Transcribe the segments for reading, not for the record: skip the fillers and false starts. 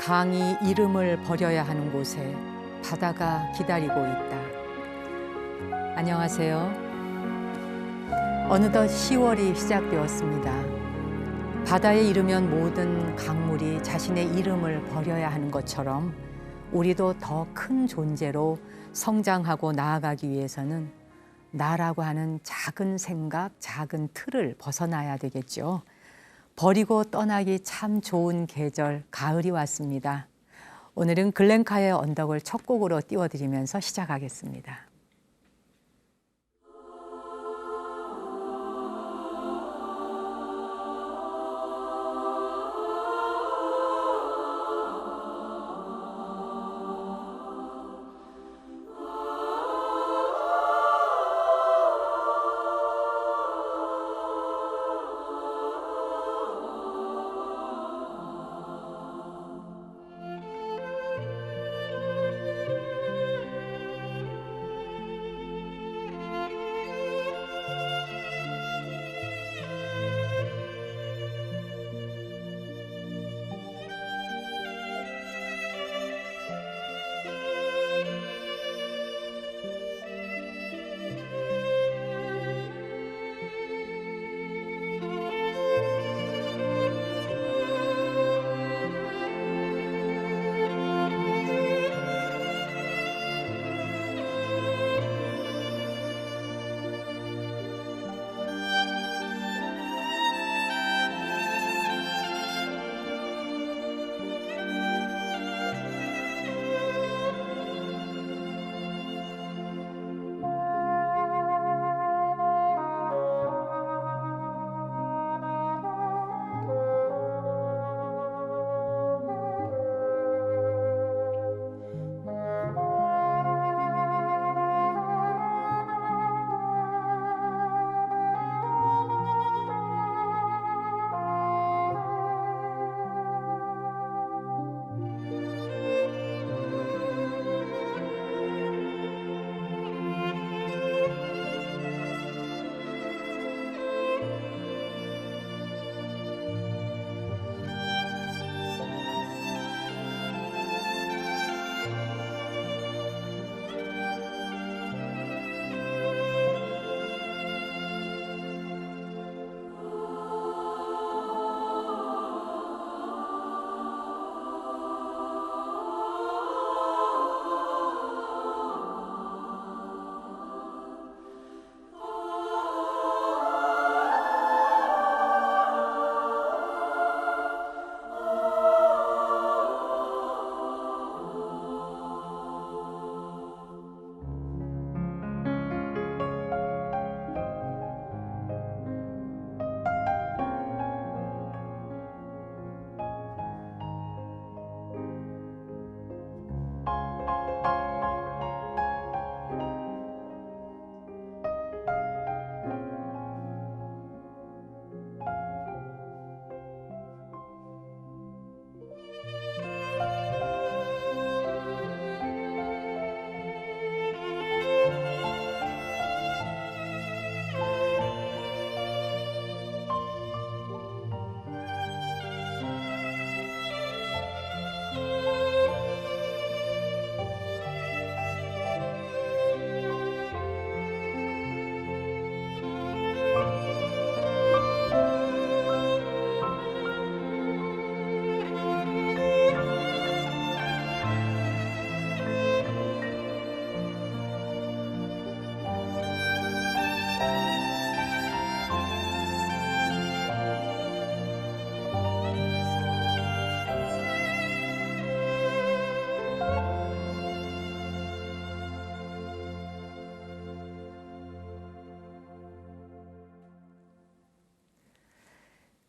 강이 이름을 버려야 하는 곳에 바다가 기다리고 있다. 안녕하세요. 어느덧 10월이 시작되었습니다. 바다에 이르면 모든 강물이 자신의 이름을 버려야 하는 것처럼 우리도 더 큰 존재로 성장하고 나아가기 위해서는 나라고 하는 작은 생각, 작은 틀을 벗어나야 되겠죠. 버리고 떠나기 참 좋은 계절, 가을이 왔습니다. 오늘은 글렌카의 언덕을 첫 곡으로 띄워드리면서 시작하겠습니다.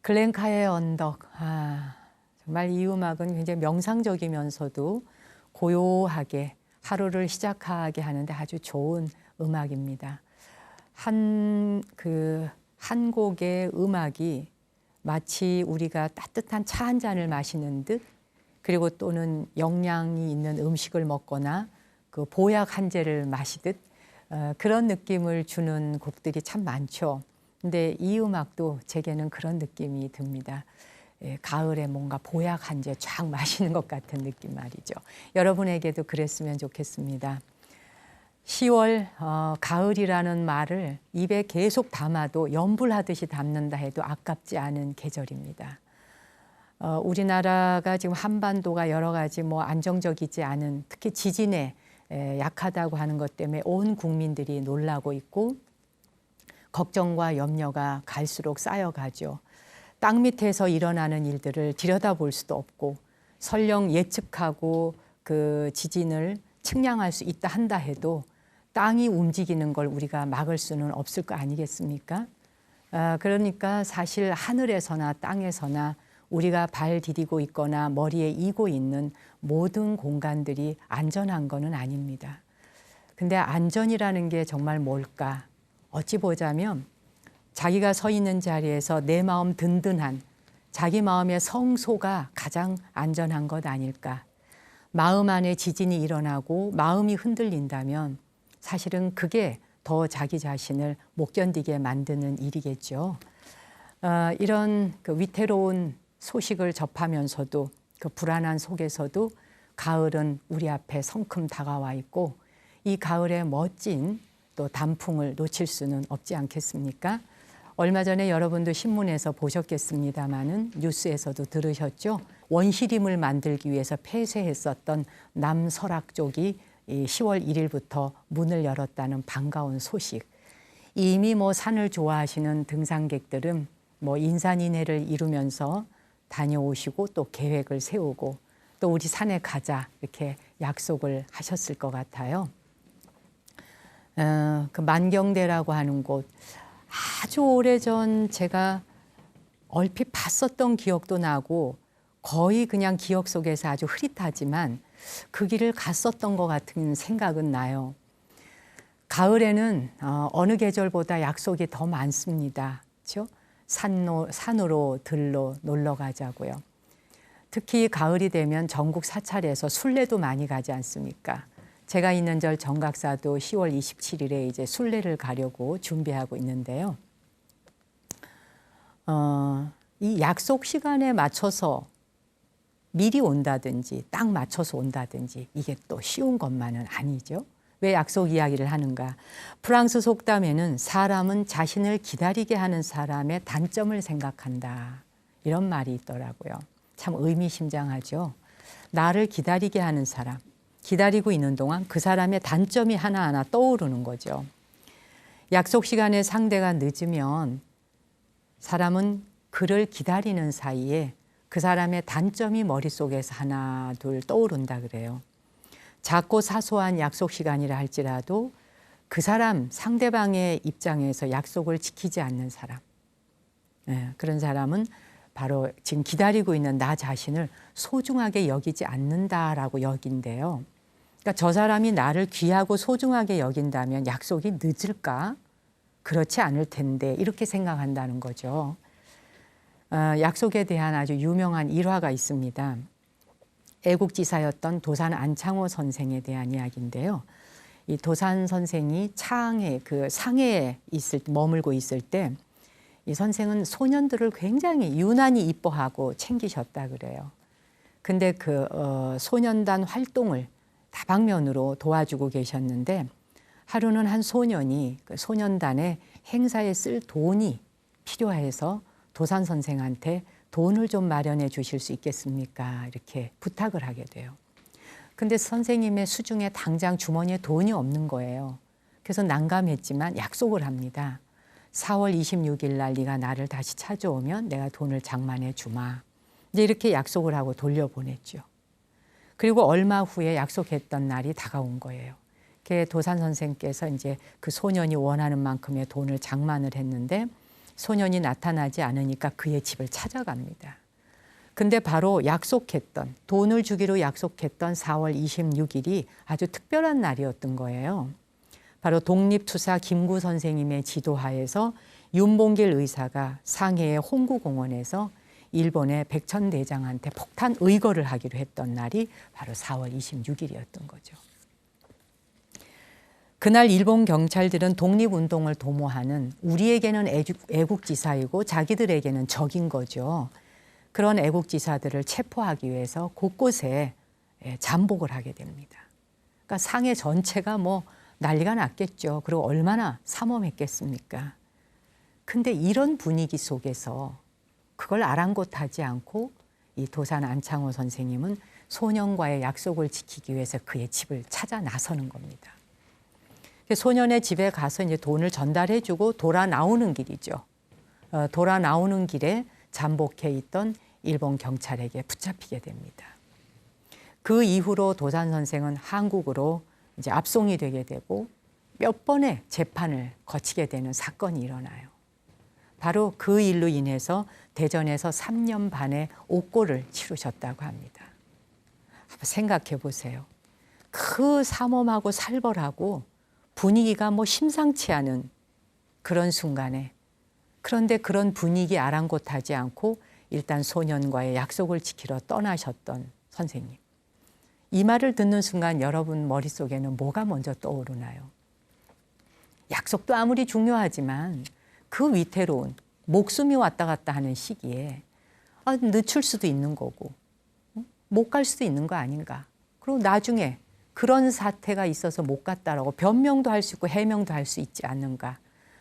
글렌카의 언덕. 정말 이 음악은 굉장히 명상적이면서도 고요하게 하루를 시작하게 하는데 아주 좋은 음악입니다. 한 곡의 음악이 마치 우리가 따뜻한 차 한 잔을 마시는 듯, 그리고 또는 영양이 있는 음식을 먹거나 그 보약 한 재를 마시듯 그런 느낌을 주는 곡들이 참 많죠. 근데 이 음악도 제게는 그런 느낌이 듭니다. 가을에 뭔가 보약 한 제 쫙 마시는 것 같은 느낌 말이죠. 여러분에게도 그랬으면 좋겠습니다. 10월 가을이라는 말을 입에 계속 담아도 염불하듯이 담는다 해도 아깝지 않은 계절입니다. 우리나라가 지금 한반도가 여러 가지 안정적이지 않은, 특히 지진에 약하다고 하는 것 때문에 온 국민들이 놀라고 있고 걱정과 염려가 갈수록 쌓여가죠. 땅 밑에서 일어나는 일들을 들여다볼 수도 없고 설령 예측하고 그 지진을 측량할 수 있다 한다 해도 땅이 움직이는 걸 우리가 막을 수는 없을 거 아니겠습니까? 그러니까 사실 하늘에서나 땅에서나 우리가 발 디디고 있거나 머리에 이고 있는 모든 공간들이 안전한 거는 아닙니다. 근데 안전이라는 게 정말 뭘까? 어찌 보자면 자기가 서 있는 자리에서 내 마음 든든한 자기 마음의 성소가 가장 안전한 것 아닐까. 마음 안에 지진이 일어나고 마음이 흔들린다면 사실은 그게 더 자기 자신을 못 견디게 만드는 일이겠죠. 이런 그 위태로운 소식을 접하면서도 그 불안한 속에서도 가을은 우리 앞에 성큼 다가와 있고 이 가을의 멋진 또 단풍을 놓칠 수는 없지 않겠습니까? 얼마 전에 여러분도 신문에서 보셨겠습니다마는 뉴스에서도 들으셨죠. 원시림을 만들기 위해서 폐쇄했었던 남설악 쪽이 10월 1일부터 문을 열었다는 반가운 소식. 이미 산을 좋아하시는 등산객들은 인산인해를 이루면서 다녀오시고 또 계획을 세우고 또 우리 산에 가자 이렇게 약속을 하셨을 것 같아요. 그 만경대라고 하는 곳 아주 오래전 제가 얼핏 봤었던 기억도 나고 거의 그냥 기억 속에서 아주 흐릿하지만 그 길을 갔었던 것 같은 생각은 나요. 가을에는 어느 계절보다 약속이 더 많습니다. 그렇죠? 산으로 들로 놀러 가자고요. 특히 가을이 되면 전국 사찰에서 순례도 많이 가지 않습니까? 제가 있는 절 정각사도 10월 27일에 이제 순례를 가려고 준비하고 있는데요. 이 약속 시간에 맞춰서 미리 온다든지 딱 맞춰서 온다든지 이게 또 쉬운 것만은 아니죠. 왜 약속 이야기를 하는가? 프랑스 속담에는 사람은 자신을 기다리게 하는 사람의 단점을 생각한다. 이런 말이 있더라고요. 참 의미심장하죠. 나를 기다리게 하는 사람. 기다리고 있는 동안 그 사람의 단점이 하나하나 떠오르는 거죠. 약속 시간에 상대가 늦으면 사람은 그를 기다리는 사이에 그 사람의 단점이 머릿속에서 하나 둘 떠오른다 그래요. 작고 사소한 약속 시간이라 할지라도 그 사람 상대방의 입장에서 약속을 지키지 않는 사람, 그런 사람은 바로 지금 기다리고 있는 나 자신을 소중하게 여기지 않는다라고 여긴대요. 그러니까 저 사람이 나를 귀하고 소중하게 여긴다면 약속이 늦을까? 그렇지 않을 텐데 이렇게 생각한다는 거죠. 약속에 대한 아주 유명한 일화가 있습니다. 애국지사였던 도산 안창호 선생에 대한 이야기인데요. 이 도산 선생이 창에 그 상해에 머물고 있을 때 이 선생은 소년들을 굉장히 유난히 이뻐하고 챙기셨다 그래요. 근데 그 소년단 활동을 다방면으로 도와주고 계셨는데 하루는 한 소년이 그 소년단의 행사에 쓸 돈이 필요해서 도산 선생한테 돈을 좀 마련해 주실 수 있겠습니까? 이렇게 부탁을 하게 돼요. 근데 선생님의 수중에 당장 주머니에 돈이 없는 거예요. 그래서 난감했지만 약속을 합니다. 4월 26일 날 네가 나를 다시 찾아오면 내가 돈을 장만해 주마. 이제 이렇게 약속을 하고 돌려보냈죠. 그리고 얼마 후에 약속했던 날이 다가온 거예요. 도산 선생께서 이제 그 소년이 원하는 만큼의 돈을 장만을 했는데 소년이 나타나지 않으니까 그의 집을 찾아갑니다. 근데 바로 약속했던, 돈을 주기로 약속했던 4월 26일이 아주 특별한 날이었던 거예요. 바로 독립투사 김구 선생님의 지도하에서 윤봉길 의사가 상해의 홍구공원에서 일본의 백천대장한테 폭탄 의거를 하기로 했던 날이 바로 4월 26일이었던 거죠. 그날 일본 경찰들은 독립운동을 도모하는 우리에게는 애국지사이고 자기들에게는 적인 거죠. 그런 애국지사들을 체포하기 위해서 곳곳에 잠복을 하게 됩니다. 그러니까 상해 전체가 뭐 난리가 났겠죠. 그리고 얼마나 삼엄했겠습니까? 근데 이런 분위기 속에서 그걸 아랑곳하지 않고 이 도산 안창호 선생님은 소년과의 약속을 지키기 위해서 그의 집을 찾아 나서는 겁니다. 소년의 집에 가서 이제 돈을 전달해주고 돌아 나오는 길이죠. 돌아 나오는 길에 잠복해 있던 일본 경찰에게 붙잡히게 됩니다. 그 이후로 도산 선생은 한국으로 이제 압송이 되게 되고 몇 번의 재판을 거치게 되는 사건이 일어나요. 바로 그 일로 인해서 대전에서 3년 반의 옥고를 치르셨다고 합니다. 한번 생각해 보세요. 그 삼엄하고 살벌하고 분위기가 뭐 심상치 않은 그런 순간에, 그런데 그런 분위기 아랑곳하지 않고 일단 소년과의 약속을 지키러 떠나셨던 선생님. 이 말을 듣는 순간 여러분 머릿속에는 뭐가 먼저 떠오르나요? 약속도 아무리 중요하지만 그 위태로운 목숨이 왔다 갔다 하는 시기에 늦출 수도 있는 거고 못 갈 수도 있는 거 아닌가. 그리고 나중에 그런 사태가 있어서 못 갔다라고 변명도 할 수 있고 해명도 할 수 있지 않는가.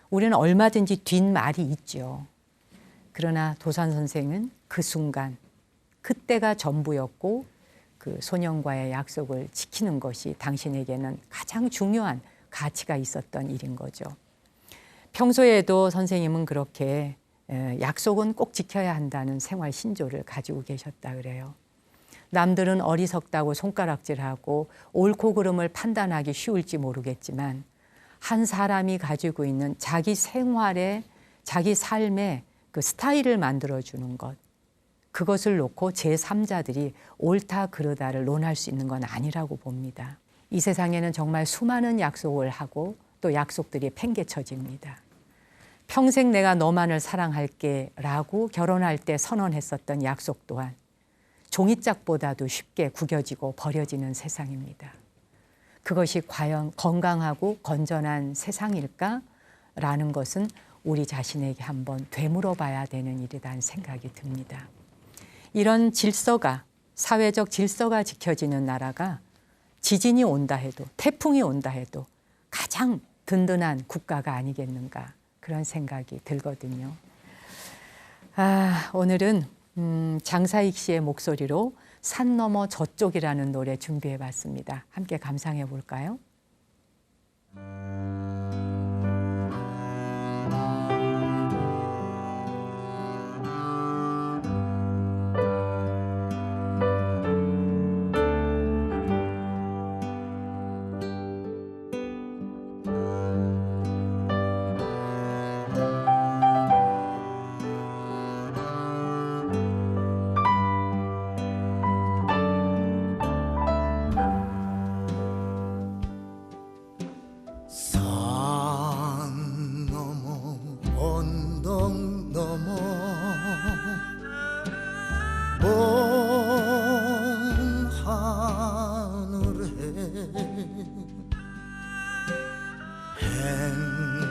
우리는 얼마든지 뒷말이 있죠. 그러나 도산 선생은 그 순간 그때가 전부였고 그 소년과의 약속을 지키는 것이 당신에게는 가장 중요한 가치가 있었던 일인 거죠. 평소에도 선생님은 그렇게 약속은 꼭 지켜야 한다는 생활 신조를 가지고 계셨다 그래요. 남들은 어리석다고 손가락질하고 옳고 그름을 판단하기 쉬울지 모르겠지만 한 사람이 가지고 있는 자기 생활에 자기 삶의 그 스타일을 만들어주는 것, 그것을 놓고 제3자들이 옳다 그르다를 논할 수 있는 건 아니라고 봅니다. 이 세상에는 정말 수많은 약속을 하고 또 약속들이 팽개쳐집니다. 평생 내가 너만을 사랑할게 라고 결혼할 때 선언했었던 약속 또한 종이짝보다도 쉽게 구겨지고 버려지는 세상입니다. 그것이 과연 건강하고 건전한 세상일까? 라는 것은 우리 자신에게 한번 되물어봐야 되는 일이라는 생각이 듭니다. 이런 질서가, 사회적 질서가 지켜지는 나라가 지진이 온다 해도, 태풍이 온다 해도 가장 든든한 국가가 아니겠는가, 그런 생각이 들거든요. 오늘은 장사익 씨의 목소리로 산 너머 저쪽이라는 노래 준비해 봤습니다. 함께 감상해 볼까요?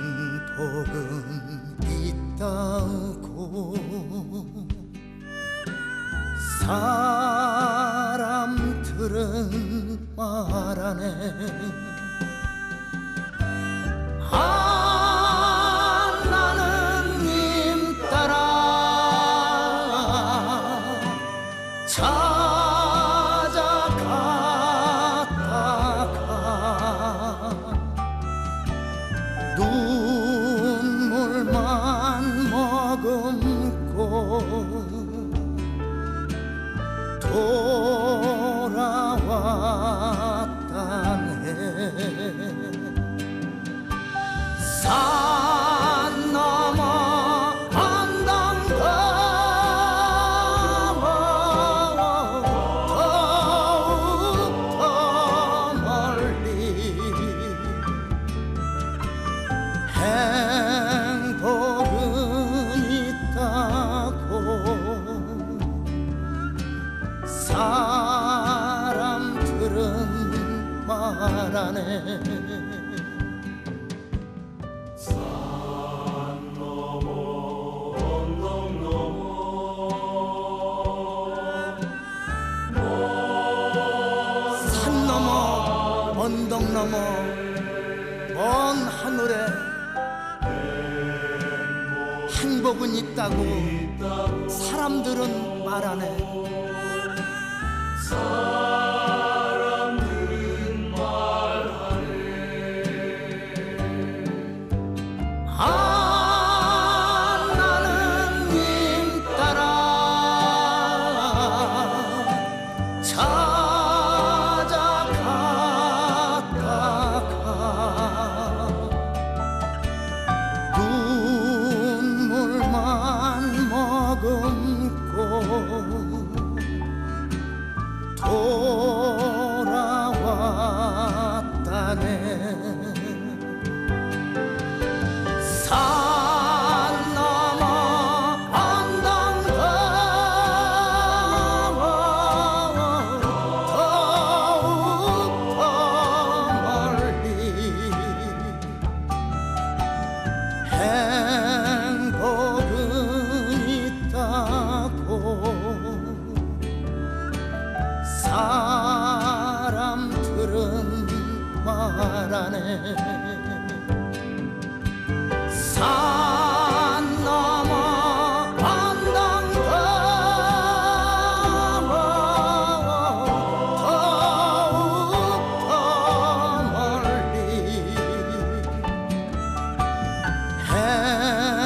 행복은 있다고 사람들은 말하네. 나는 님 따라 찾아갔다가 눈물만 머금고 돌아왔다네. 산 넘어 언덕 더욱더 멀리 행복은 있다고 사람들은 말하네. 산 넘어 언덕 넘어 언덕 너머 먼 하늘에 행복은 있다고 사람들은 말하네. 나는 님 따라 찾아갔다가 눈물만 머금고 돌아왔다네. 산 넘어 언덕 더욱 더 멀리 행복은 있다고 사람들은 말하네. 산 넘어 언덕 더욱 더 멀리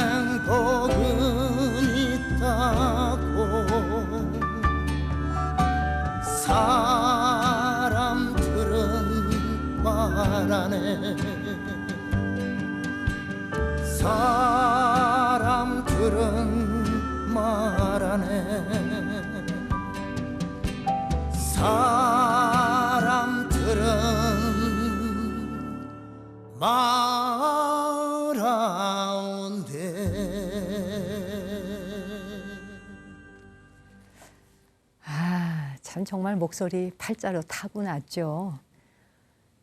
행복은 있다고 사람들은 말하네. 사람들은 말하네. 사람들은 말하온대. 참 정말 목소리 팔자로 타고났죠.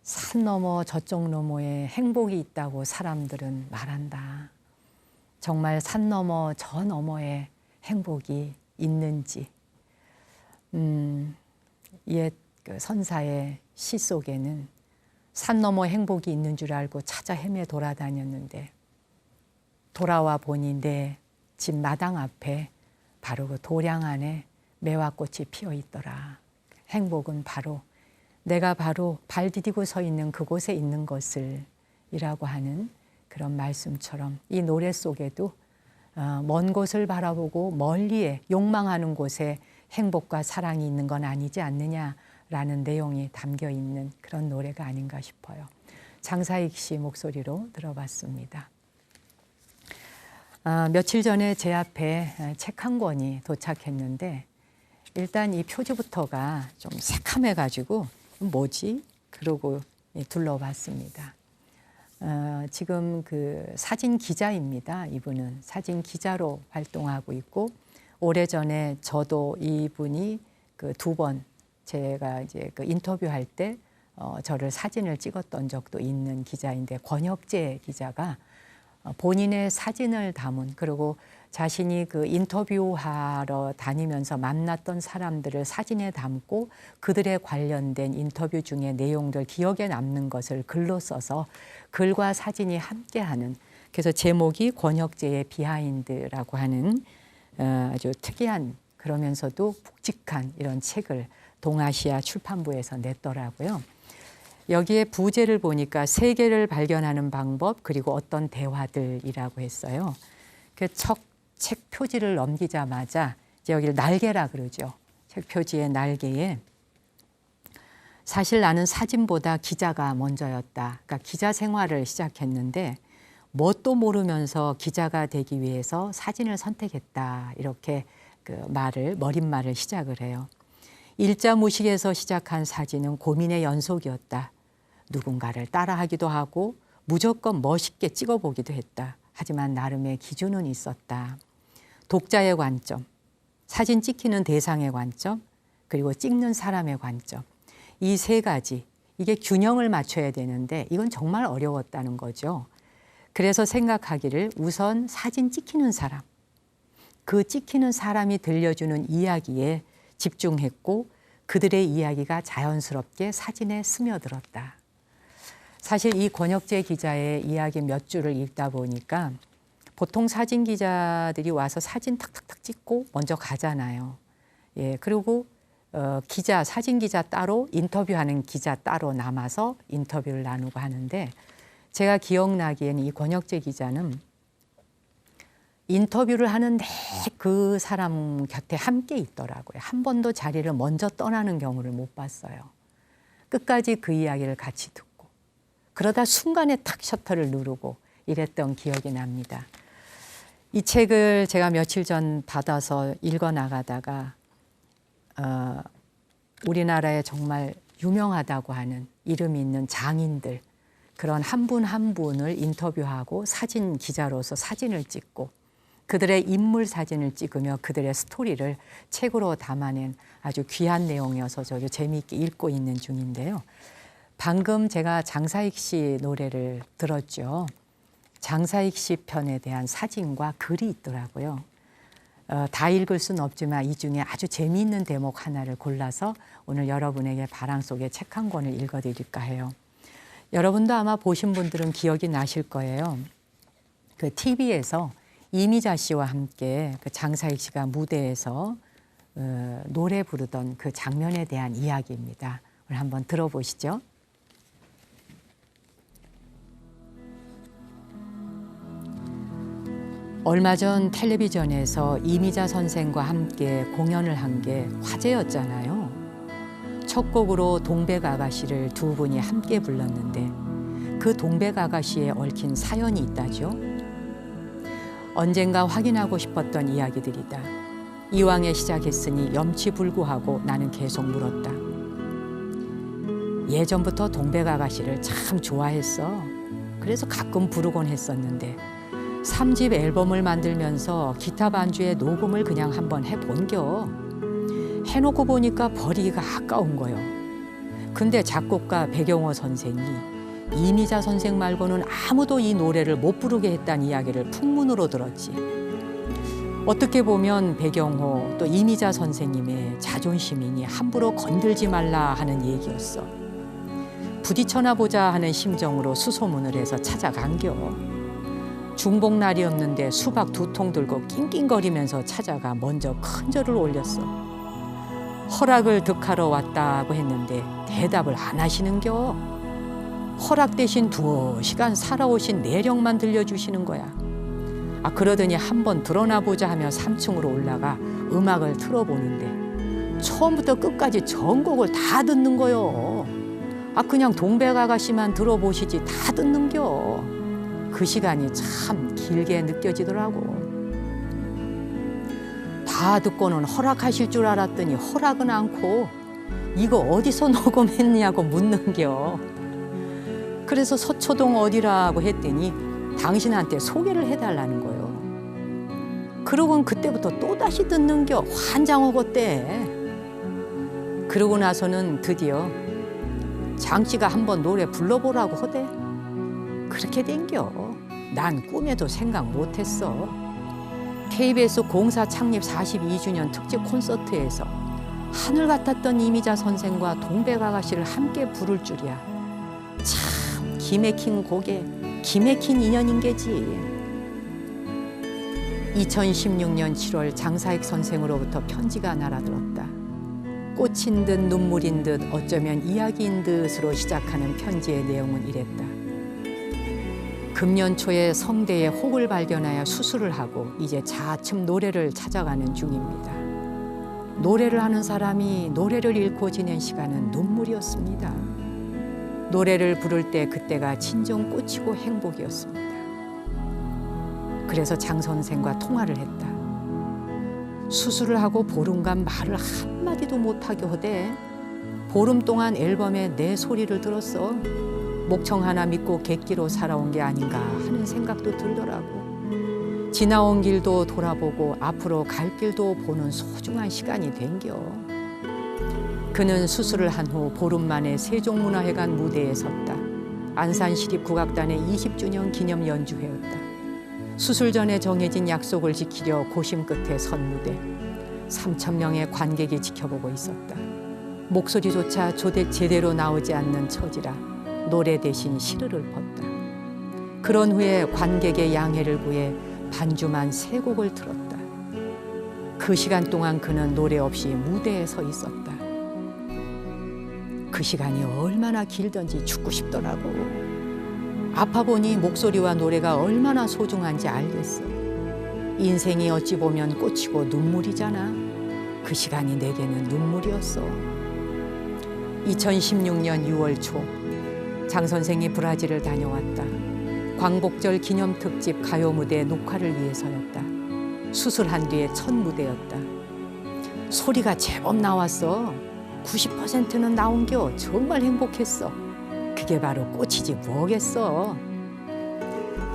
산 너머 저쪽 너머에 행복이 있다고 사람들은 말한다. 정말 산 너머 저 너머에 행복이 있는지. 옛 그 선사의 시 속에는 산 너머 행복이 있는 줄 알고 찾아 헤매 돌아다녔는데 돌아와 보니 내 집 마당 앞에 바로 그 도량 안에 매화꽃이 피어 있더라. 행복은 바로 내가 바로 발 디디고 서 있는 그곳에 있는 것을 이라고 하는 그런 말씀처럼 이 노래 속에도 먼 곳을 바라보고 멀리에 욕망하는 곳에 행복과 사랑이 있는 건 아니지 않느냐라는 내용이 담겨 있는 그런 노래가 아닌가 싶어요. 장사익 씨 목소리로 들어봤습니다. 며칠 전에 제 앞에 책 한 권이 도착했는데 일단 이 표지부터가 좀 새카매가지고 뭐지? 그러고 둘러봤습니다. 지금 그 사진 기자입니다. 이분은 사진 기자로 활동하고 있고 오래전에 저도 이분이 그 2번 제가 이제 그 인터뷰할 때 저를 사진을 찍었던 적도 있는 기자인데 권혁재 기자가 본인의 사진을 담은 그리고 자신이 그 인터뷰하러 다니면서 만났던 사람들을 사진에 담고 그들에 관련된 인터뷰 중에 내용들 기억에 남는 것을 글로 써서 글과 사진이 함께하는 그래서 제목이 권혁재의 비하인드라고 하는 아주 특이한 그러면서도 묵직한 이런 책을 동아시아 출판부에서 냈더라고요. 여기에 부제를 보니까 세계를 발견하는 방법 그리고 어떤 대화들이라고 했어요. 그 책 표지를 넘기자마자 이제 여기를 날개라 그러죠. 책 표지의 날개에 사실 나는 사진보다 기자가 먼저였다. 그러니까 기자 생활을 시작했는데 뭣도 모르면서 기자가 되기 위해서 사진을 선택했다. 이렇게 그 머릿말을 시작을 해요. 일자무식에서 시작한 사진은 고민의 연속이었다. 누군가를 따라하기도 하고 무조건 멋있게 찍어보기도 했다. 하지만 나름의 기준은 있었다. 독자의 관점, 사진 찍히는 대상의 관점, 그리고 찍는 사람의 관점. 이 세 가지, 이게 균형을 맞춰야 되는데 이건 정말 어려웠다는 거죠. 그래서 생각하기를 우선 사진 찍히는 사람, 그 찍히는 사람이 들려주는 이야기에 집중했고 그들의 이야기가 자연스럽게 사진에 스며들었다. 사실 이 권혁재 기자의 이야기 몇 줄을 읽다 보니까 보통 사진 기자들이 와서 사진 탁탁탁 찍고 먼저 가잖아요. 예, 그리고 기자, 사진 기자 따로, 인터뷰하는 기자 따로 남아서 인터뷰를 나누고 하는데, 제가 기억나기에는 이 권혁재 기자는 인터뷰를 하는 그 사람 곁에 함께 있더라고요. 한 번도 자리를 먼저 떠나는 경우를 못 봤어요. 끝까지 그 이야기를 같이 듣고, 그러다 순간에 탁 셔터를 누르고 이랬던 기억이 납니다. 이 책을 제가 며칠 전 받아서 읽어 나가다가 우리나라에 정말 유명하다고 하는 이름 있는 장인들, 그런 한 분 한 분을 인터뷰하고 사진 기자로서 사진을 찍고 그들의 인물 사진을 찍으며 그들의 스토리를 책으로 담아낸 아주 귀한 내용이어서 저도 재미있게 읽고 있는 중인데요. 방금 제가 장사익 씨 노래를 들었죠. 장사익 씨 편에 대한 사진과 글이 있더라고요. 다 읽을 수는 없지만 이 중에 아주 재미있는 대목 하나를 골라서 오늘 여러분에게 바람 속의 책 한 권을 읽어드릴까 해요. 여러분도 아마 보신 분들은 기억이 나실 거예요. 그 TV에서 이미자 씨와 함께 그 장사익 씨가 무대에서 노래 부르던 그 장면에 대한 이야기입니다. 오늘 한번 들어보시죠. 얼마 전 텔레비전에서 이미자 선생과 함께 공연을 한 게 화제였잖아요. 첫 곡으로 동백아가씨를 두 분이 함께 불렀는데 그 동백아가씨에 얽힌 사연이 있다죠. 언젠가 확인하고 싶었던 이야기들이다. 이왕에 시작했으니 염치불구하고 나는 계속 물었다. 예전부터 동백아가씨를 참 좋아했어. 그래서 가끔 부르곤 했었는데 3집 앨범을 만들면서 기타 반주에 녹음을 그냥 한번 해본겨. 해놓고 보니까 버리기가 아까운 거요. 근데 작곡가 백영호 선생이 이미자 선생 말고는 아무도 이 노래를 못 부르게 했다는 이야기를 풍문으로 들었지. 어떻게 보면 백영호 또 이미자 선생님의 자존심이니 함부로 건들지 말라 하는 얘기였어. 부딪혀나 보자 하는 심정으로 수소문을 해서 찾아간겨. 중복날이었는데 수박 2통 들고 낑낑거리면서 찾아가 먼저 큰 절을 올렸어. 허락을 득하러 왔다고 했는데 대답을 안 하시는겨. 허락 대신 2시간 살아오신 내력만 들려주시는 거야. 그러더니 한번 드러나 보자 하며 3층으로 올라가 음악을 틀어보는데 처음부터 끝까지 전곡을 다 듣는 거요. 그냥 동백아가씨만 들어보시지 다 듣는겨. 그 시간이 참 길게 느껴지더라고. 다 듣고는 허락하실 줄 알았더니 허락은 않고 이거 어디서 녹음했냐고 묻는겨. 그래서 서초동 어디라고 했더니 당신한테 소개를 해달라는 거요. 그러곤 그때부터 또다시 듣는겨. 환장하겠대. 그러고 나서는 드디어 장씨가 한번 노래 불러보라고 하대. 그렇게 된겨. 난 꿈에도 생각 못했어. KBS 공사 창립 42주년 특집 콘서트에서 하늘 같았던 이미자 선생과 동백아가씨를 함께 부를 줄이야. 참 기맥힌 곡에 기맥힌 인연인 게지. 2016년 7월 장사익 선생으로부터 편지가 날아들었다. 꽃인 듯 눈물인 듯 어쩌면 이야기인 듯으로 시작하는 편지의 내용은 이랬다. 금년 초에 성대에 혹을 발견하여 수술을 하고 이제 차츰 노래를 찾아가는 중입니다. 노래를 하는 사람이 노래를 잃고 지낸 시간은 눈물이었습니다. 노래를 부를 때 그때가 진정 꽃이고 행복이었습니다. 그래서 장 선생과 통화를 했다. 수술을 하고 보름간 말을 한마디도 못하게 하되 보름 동안 앨범에 내 소리를 들었어. 목청 하나 믿고 객기로 살아온 게 아닌가 하는 생각도 들더라고. 지나온 길도 돌아보고 앞으로 갈 길도 보는 소중한 시간이 된겨. 그는 수술을 한 후 보름 만에 세종문화회관 무대에 섰다. 안산시립국악단의 20주년 기념 연주회였다. 수술 전에 정해진 약속을 지키려 고심 끝에 선 무대. 3,000명의 관객이 지켜보고 있었다. 목소리조차 제대로 나오지 않는 처지라 노래 대신 시르를 펐다. 그런 후에 관객의 양해를 구해 반주만 3곡을 틀었다. 그 시간 동안 그는 노래 없이 무대에 서 있었다. 그 시간이 얼마나 길던지 죽고 싶더라고. 아파 보니 목소리와 노래가 얼마나 소중한지 알겠어. 인생이 어찌 보면 꽃이고 눈물이잖아. 그 시간이 내게는 눈물이었어. 2016년 6월 초 장 선생이 브라질을 다녀왔다. 광복절 기념특집 가요 무대 녹화를 위해서였다. 수술한 뒤에 첫 무대였다. 소리가 제법 나왔어. 90%는 나온겨. 정말 행복했어. 그게 바로 꽃이지 뭐겠어.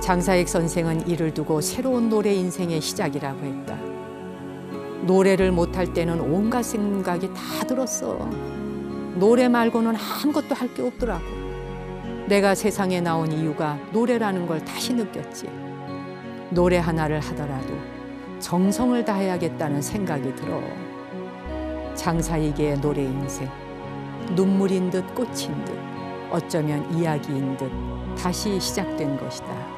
장사익 선생은 이를 두고 새로운 노래 인생의 시작이라고 했다. 노래를 못할 때는 온갖 생각이 다 들었어. 노래 말고는 아무것도 할 게 없더라고. 내가 세상에 나온 이유가 노래라는 걸 다시 느꼈지. 노래 하나를 하더라도 정성을 다해야겠다는 생각이 들어. 장사익의 노래 인생, 눈물인 듯 꽃인 듯 어쩌면 이야기인 듯 다시 시작된 것이다.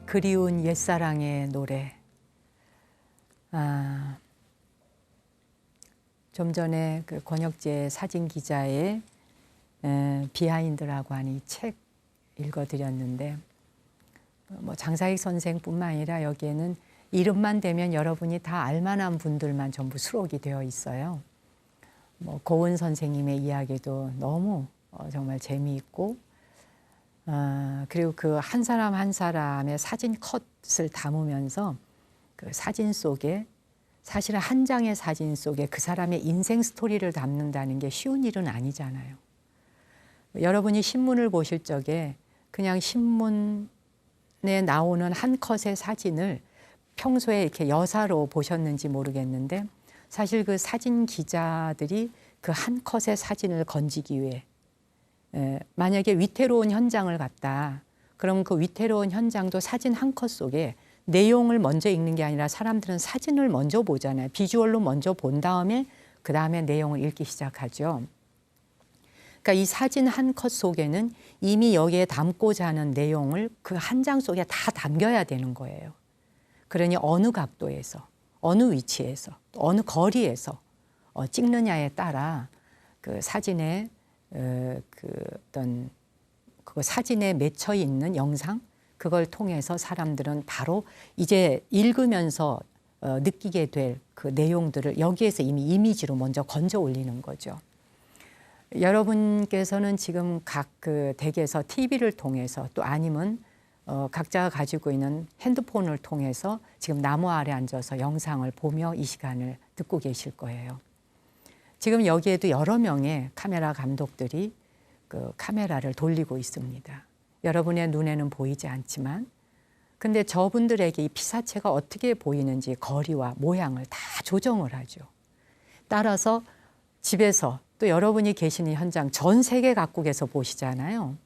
그리운 옛사랑의 노래. 좀 전에 그 권혁재 사진 기자의 비하인드라고 하는 이 책 읽어드렸는데 뭐 장사익 선생뿐만 아니라 여기에는 이름만 대면 여러분이 다 알만한 분들만 전부 수록이 되어 있어요. 뭐 고은 선생님의 이야기도 너무 정말 재미있고, 그리고 그 한 사람 한 사람의 사진 컷을 담으면서 그 사진 속에, 사실은 한 장의 사진 속에 그 사람의 인생 스토리를 담는다는 게 쉬운 일은 아니잖아요. 여러분이 신문을 보실 적에 그냥 신문에 나오는 한 컷의 사진을 평소에 이렇게 여사로 보셨는지 모르겠는데, 사실 그 사진 기자들이 그 한 컷의 사진을 건지기 위해, 만약에 위태로운 현장을 갔다. 그럼 그 위태로운 현장도 사진 한 컷 속에 내용을 먼저 읽는 게 아니라 사람들은 사진을 먼저 보잖아요. 비주얼로 먼저 본 다음에 그 다음에 내용을 읽기 시작하죠. 그러니까 이 사진 한 컷 속에는 이미 여기에 담고자 하는 내용을 그 한 장 속에 다 담겨야 되는 거예요. 그러니 어느 각도에서, 어느 위치에서, 어느 거리에서 찍느냐에 따라 그 사진의 그 사진에 맺혀 있는 영상, 그걸 통해서 사람들은 바로 이제 읽으면서 느끼게 될 그 내용들을 여기에서 이미 이미지로 먼저 건져 올리는 거죠. 여러분께서는 지금 각 그 댁에서 TV를 통해서, 또 아니면 각자가 가지고 있는 핸드폰을 통해서 지금 나무 아래 앉아서 영상을 보며 이 시간을 듣고 계실 거예요. 지금 여기에도 여러 명의 카메라 감독들이 그 카메라를 돌리고 있습니다. 여러분의 눈에는 보이지 않지만, 근데 저분들에게 이 피사체가 어떻게 보이는지 거리와 모양을 다 조정을 하죠. 따라서 집에서, 또 여러분이 계시는 현장, 전 세계 각국에서 보시잖아요.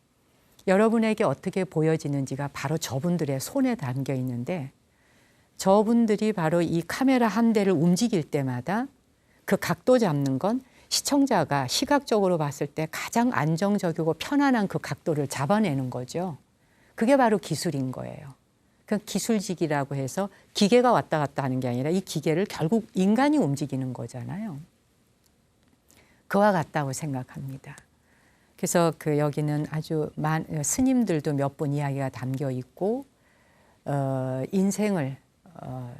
여러분에게 어떻게 보여지는지가 바로 저분들의 손에 담겨 있는데, 저분들이 바로 이 카메라 한 대를 움직일 때마다 그 각도 잡는 건 시청자가 시각적으로 봤을 때 가장 안정적이고 편안한 그 각도를 잡아내는 거죠. 그게 바로 기술인 거예요. 그 기술직이라고 해서 기계가 왔다 갔다 하는 게 아니라 이 기계를 결국 인간이 움직이는 거잖아요. 그와 같다고 생각합니다. 그래서 그 여기는 아주 스님들도 몇 분 이야기가 담겨 있고, 인생을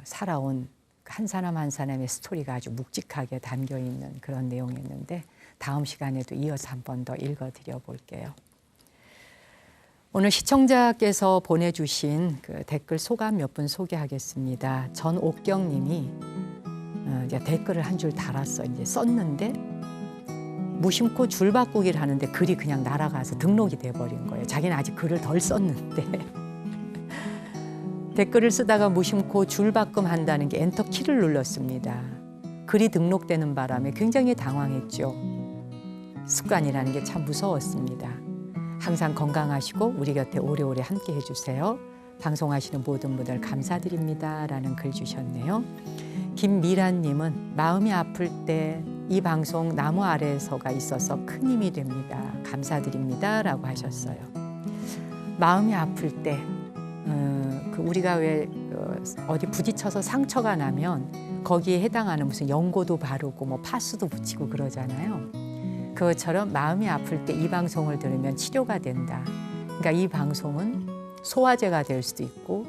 살아온 한 사람 한 사람의 스토리가 아주 묵직하게 담겨 있는 그런 내용이었는데, 다음 시간에도 이어서 한 번 더 읽어드려 볼게요. 오늘 시청자께서 보내주신 그 댓글 소감 몇 분 소개하겠습니다. 전옥경 님이 이제 댓글을 한 줄 달았어. 이제 썼는데 무심코 줄바꾸기를 하는데 글이 그냥 날아가서 등록이 돼버린 거예요. 자기는 아직 글을 덜 썼는데 댓글을 쓰다가 무심코 줄바꿈 한다는 게 엔터 키를 눌렀습니다. 글이 등록되는 바람에 굉장히 당황했죠. 습관이라는 게 참 무서웠습니다. 항상 건강하시고 우리 곁에 오래오래 함께 해주세요. 방송하시는 모든 분들 감사드립니다. 라는 글 주셨네요. 김미란님은 마음이 아플 때 이 방송 나무 아래에서가 있어서 큰 힘이 됩니다. 감사드립니다. 라고 하셨어요. 마음이 아플 때 우리가 왜 어디 부딪혀서 상처가 나면 거기에 해당하는 무슨 연고도 바르고 뭐 파스도 붙이고 그러잖아요. 그것처럼 마음이 아플 때 이 방송을 들으면 치료가 된다. 그러니까 이 방송은 소화제가 될 수도 있고,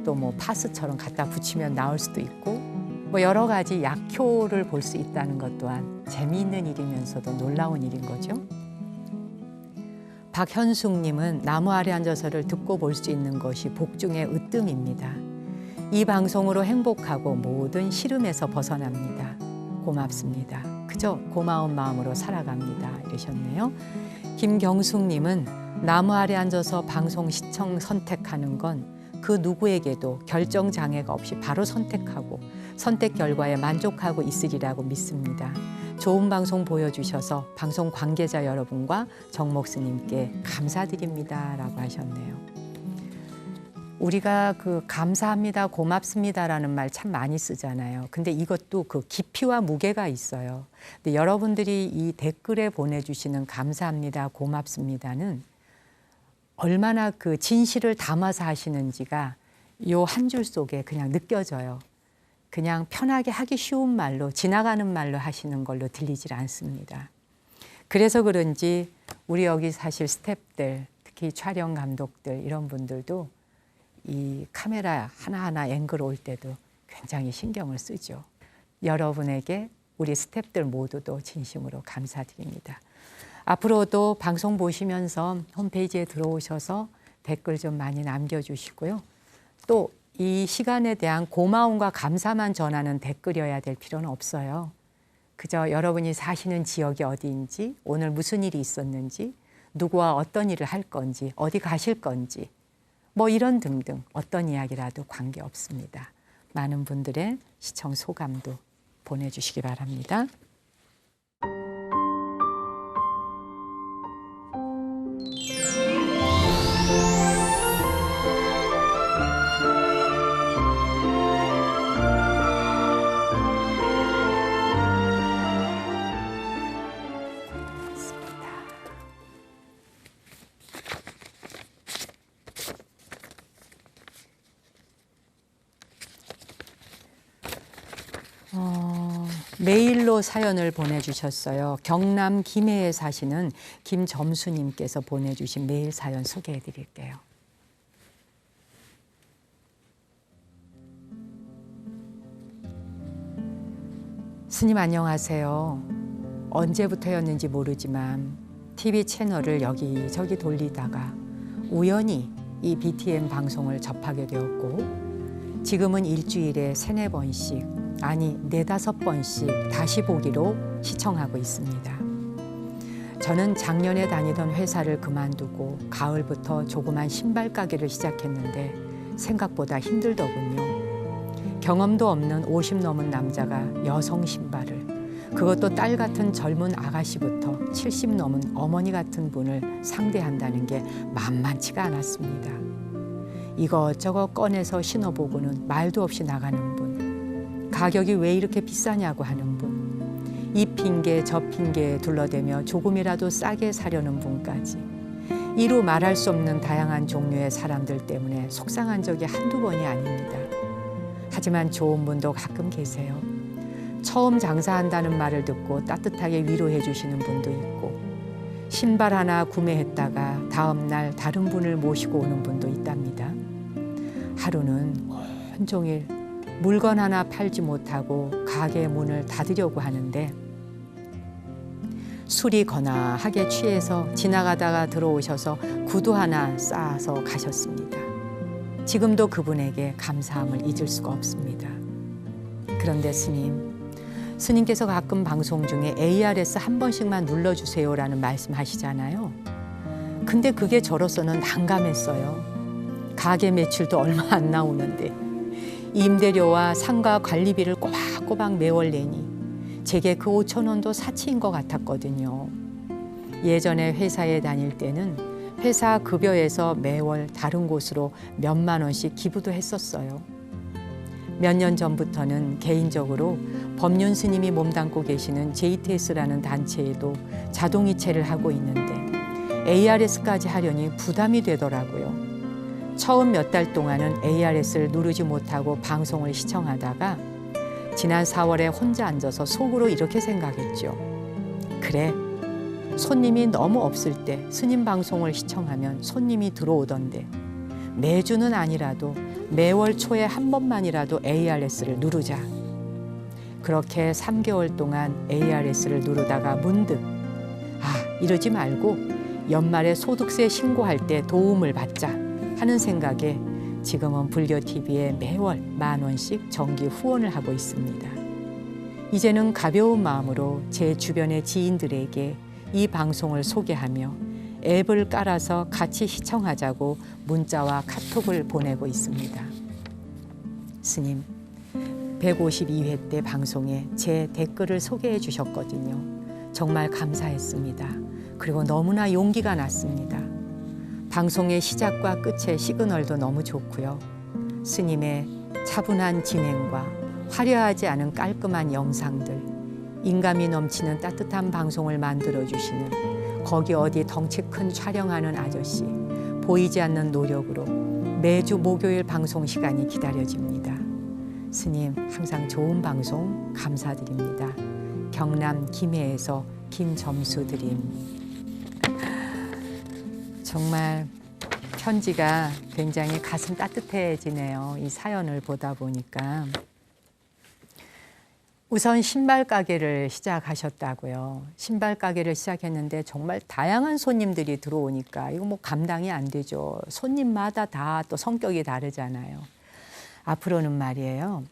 또 뭐 파스처럼 갖다 붙이면 나을 수도 있고, 뭐 여러 가지 약효를 볼 수 있다는 것 또한 재미있는 일이면서도 놀라운 일인 거죠. 박현숙님은 나무 아래 앉아서를 듣고 볼 수 있는 것이 복중의 으뜸입니다. 이 방송으로 행복하고 모든 시름에서 벗어납니다. 고맙습니다. 그저 고마운 마음으로 살아갑니다. 이러셨네요. 김경숙님은 나무 아래 앉아서 방송 시청 선택하는 건 그 누구에게도 결정 장애가 없이 바로 선택하고 선택 결과에 만족하고 있으리라고 믿습니다. 좋은 방송 보여주셔서 방송 관계자 여러분과 정 목스님께 감사드립니다. 라고 하셨네요. 우리가 그 감사합니다, 고맙습니다라는 말 참 많이 쓰잖아요. 근데 이것도 그 깊이와 무게가 있어요. 근데 여러분들이 이 댓글에 보내주시는 감사합니다, 고맙습니다는 얼마나 그 진실을 담아서 하시는지가 요 한 줄 속에 그냥 느껴져요. 그냥 편하게 하기 쉬운 말로, 지나가는 말로 하시는 걸로 들리질 않습니다. 그래서 그런지 우리 여기 사실 스태프들, 특히 촬영 감독들 이런 분들도 이 카메라 하나하나 앵글 올 때도 굉장히 신경을 쓰죠. 여러분에게 우리 스태프들 모두도 진심으로 감사드립니다. 앞으로도 방송 보시면서 홈페이지에 들어오셔서 댓글 좀 많이 남겨주시고요. 또 이 시간에 대한 고마움과 감사만 전하는 댓글이어야 될 필요는 없어요. 그저 여러분이 사시는 지역이 어디인지, 오늘 무슨 일이 있었는지, 누구와 어떤 일을 할 건지, 어디 가실 건지, 뭐 이런 등등 어떤 이야기라도 관계없습니다. 많은 분들의 시청 소감도 보내주시기 바랍니다. 메일로 사연을 보내주셨어요. 경남 김해에 사시는 김점수님께서 보내주신 메일 사연 소개해 드릴게요. 스님 안녕하세요. 언제부터였는지 모르지만 TV 채널을 여기저기 돌리다가 우연히 이 BTM 방송을 접하게 되었고 지금은 일주일에 3-4번씩 아니 4-5번씩 다시 보기로 시청하고 있습니다. 저는 작년에 다니던 회사를 그만두고 가을부터 조그만 신발 가게를 시작했는데 생각보다 힘들더군요. 경험도 없는 50 넘은 남자가 여성 신발을, 그것도 딸 같은 젊은 아가씨부터 70 넘은 어머니 같은 분을 상대한다는 게 만만치가 않았습니다. 이것저것 꺼내서 신어보고는 말도 없이 나가는 분, 가격이 왜 이렇게 비싸냐고 하는 분, 이 핑계 저 핑계에 둘러대며 조금이라도 싸게 사려는 분까지 이루 말할 수 없는 다양한 종류의 사람들 때문에 속상한 적이 한두 번이 아닙니다. 하지만 좋은 분도 가끔 계세요. 처음 장사한다는 말을 듣고 따뜻하게 위로해 주시는 분도 있고 신발 하나 구매했다가 다음 날 다른 분을 모시고 오는 분도 있답니다. 하루는 온종일 물건 하나 팔지 못하고 가게 문을 닫으려고 하는데 술이 거나하게 취해서 지나가다가 들어오셔서 구두 하나 싸서 가셨습니다. 지금도 그분에게 감사함을 잊을 수가 없습니다. 그런데 스님께서 가끔 방송 중에 ARS 한 번씩만 눌러주세요라는 말씀하시잖아요. 근데 그게 저로서는 난감했어요. 가게 매출도 얼마 안 나오는데 임대료와 상가 관리비를 꼬박꼬박 매월 내니 제게 그 5,000원도 사치인 것 같았거든요. 예전에 회사에 다닐 때는 회사 급여에서 매월 다른 곳으로 몇만 원씩 기부도 했었어요. 몇 년 전부터는 개인적으로 법륜 스님이 몸담고 계시는 JTS라는 단체에도 자동이체를 하고 있는데 ARS까지 하려니 부담이 되더라고요. 처음 몇 달 동안은 ARS를 누르지 못하고 방송을 시청하다가 지난 4월에 혼자 앉아서 속으로 이렇게 생각했죠. 그래, 손님이 너무 없을 때 스님 방송을 시청하면 손님이 들어오던데 매주는 아니라도 매월 초에 한 번만이라도 ARS를 누르자. 그렇게 3개월 동안 ARS를 누르다가 문득 이러지 말고 연말에 소득세 신고할 때 도움을 받자 하는 생각에 지금은 불교TV에 매월 10,000원씩 정기 후원을 하고 있습니다. 이제는 가벼운 마음으로 제 주변의 지인들에게 이 방송을 소개하며 앱을 깔아서 같이 시청하자고 문자와 카톡을 보내고 있습니다. 스님, 152회 때 방송에 제 댓글을 소개해 주셨거든요. 정말 감사했습니다. 그리고 너무나 용기가 났습니다. 방송의 시작과 끝의 시그널도 너무 좋고요. 스님의 차분한 진행과 화려하지 않은 깔끔한 영상들, 인감이 넘치는 따뜻한 방송을 만들어주시는 거기 어디 덩치 큰 촬영하는 아저씨, 보이지 않는 노력으로 매주 목요일 방송 시간이 기다려집니다. 스님, 항상 좋은 방송 감사드립니다. 경남 김해에서 김점수 드림. 정말 편지가 굉장히 가슴 따뜻해지네요. 이 사연을 보다 보니까. 우선 신발 가게를 시작하셨다고요. 신발 가게를 시작했는데 정말 다양한 손님들이 들어오니까 이거 뭐 감당이 안 되죠. 손님마다 다 또 성격이 다르잖아요. 앞으로는 말이에요.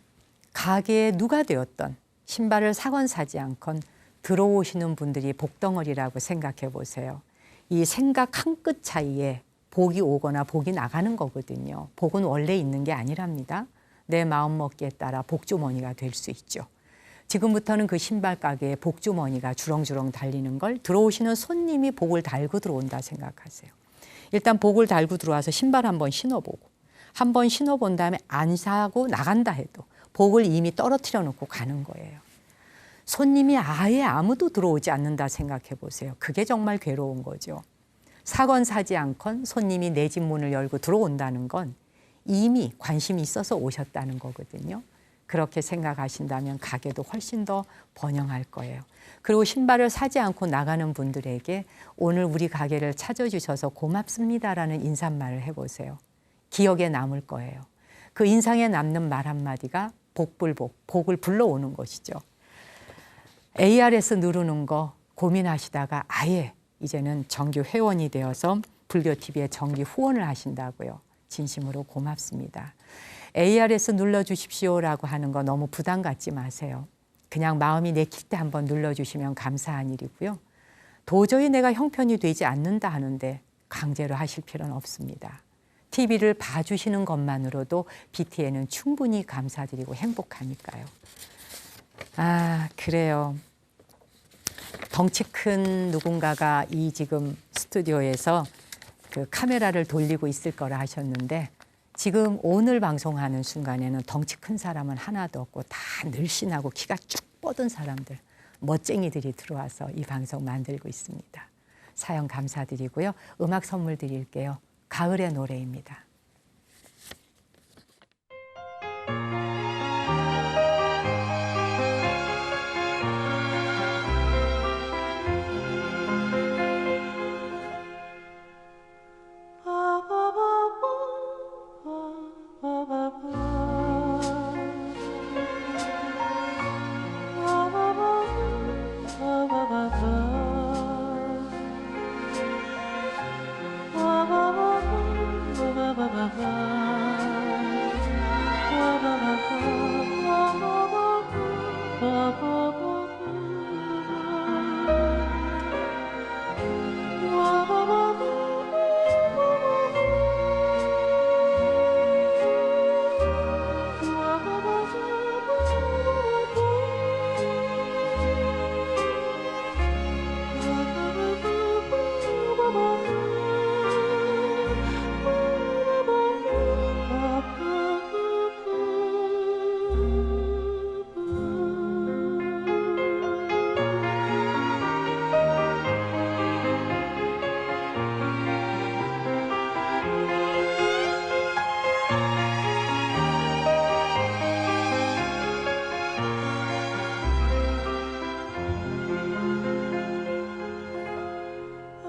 가게에 누가 되었던 신발을 사건 사지 않건 들어오시는 분들이 복덩어리라고 생각해 보세요. 이 생각 한 끗 차이에 복이 오거나 복이 나가는 거거든요. 복은 원래 있는 게 아니랍니다. 내 마음먹기에 따라 복주머니가 될 수 있죠. 지금부터는 그 신발 가게에 복주머니가 주렁주렁 달리는 걸 들어오시는 손님이 복을 달고 들어온다 생각하세요. 일단 복을 달고 들어와서 신발 한번 신어보고 한번 신어본 다음에 안 사고 나간다 해도 복을 이미 떨어뜨려 놓고 가는 거예요. 손님이 아예 아무도 들어오지 않는다 생각해 보세요. 그게 정말 괴로운 거죠. 사건 사지 않건 손님이 내 집 문을 열고 들어온다는 건 이미 관심이 있어서 오셨다는 거거든요. 그렇게 생각하신다면 가게도 훨씬 더 번영할 거예요. 그리고 신발을 사지 않고 나가는 분들에게 오늘 우리 가게를 찾아주셔서 고맙습니다라는 인사말을 해보세요. 기억에 남을 거예요. 그 인상에 남는 말 한마디가 복불복, 복을 불러오는 것이죠. ARS 누르는 거 고민하시다가 아예 이제는 정기 회원이 되어서 불교TV에 정기 후원을 하신다고요. 진심으로 고맙습니다. ARS 눌러주십시오라고 하는 거 너무 부담 갖지 마세요. 그냥 마음이 내킬 때 한번 눌러주시면 감사한 일이고요. 도저히 내가 형편이 되지 않는다 하는데 강제로 하실 필요는 없습니다. TV를 봐주시는 것만으로도 BT에는 충분히 감사드리고 행복하니까요. 아, 그래요. 덩치 큰 누군가가 이 지금 스튜디오에서 그 카메라를 돌리고 있을 거라 하셨는데 지금 오늘 방송하는 순간에는 덩치 큰 사람은 하나도 없고 다 늘씬하고 키가 쭉 뻗은 사람들, 멋쟁이들이 들어와서 이 방송 만들고 있습니다. 사연 감사드리고요. 음악 선물 드릴게요. 가을의 노래입니다.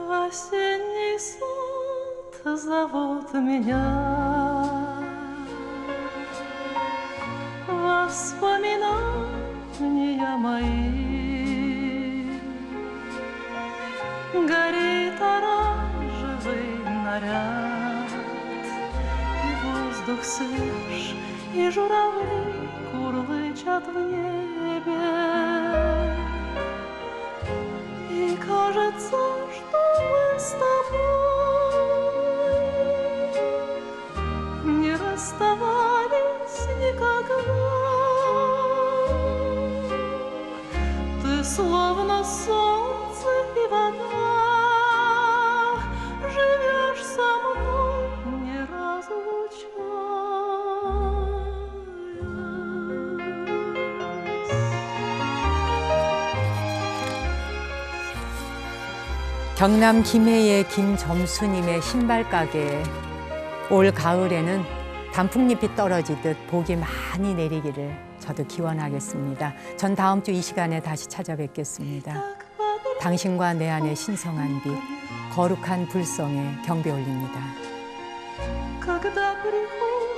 Осенний сад зовут меня, воспоминания мои. Горит оранжевый наряд, и воздух свеж, и журавли курлычат в небе. И кажется, что мы с тобой не расставались никогда. Ты словно солнце и вода, живешь со мной не разлучаясь. 경남 김해의 김점수님의 신발 가게에 올 가을에는 단풍잎이 떨어지듯 복이 많이 내리기를 저도 기원하겠습니다. 전 다음 주 이 시간에 다시 찾아뵙겠습니다. 당신과 내 안의 신성한 빛, 거룩한 불성에 경배 올립니다. когда приходит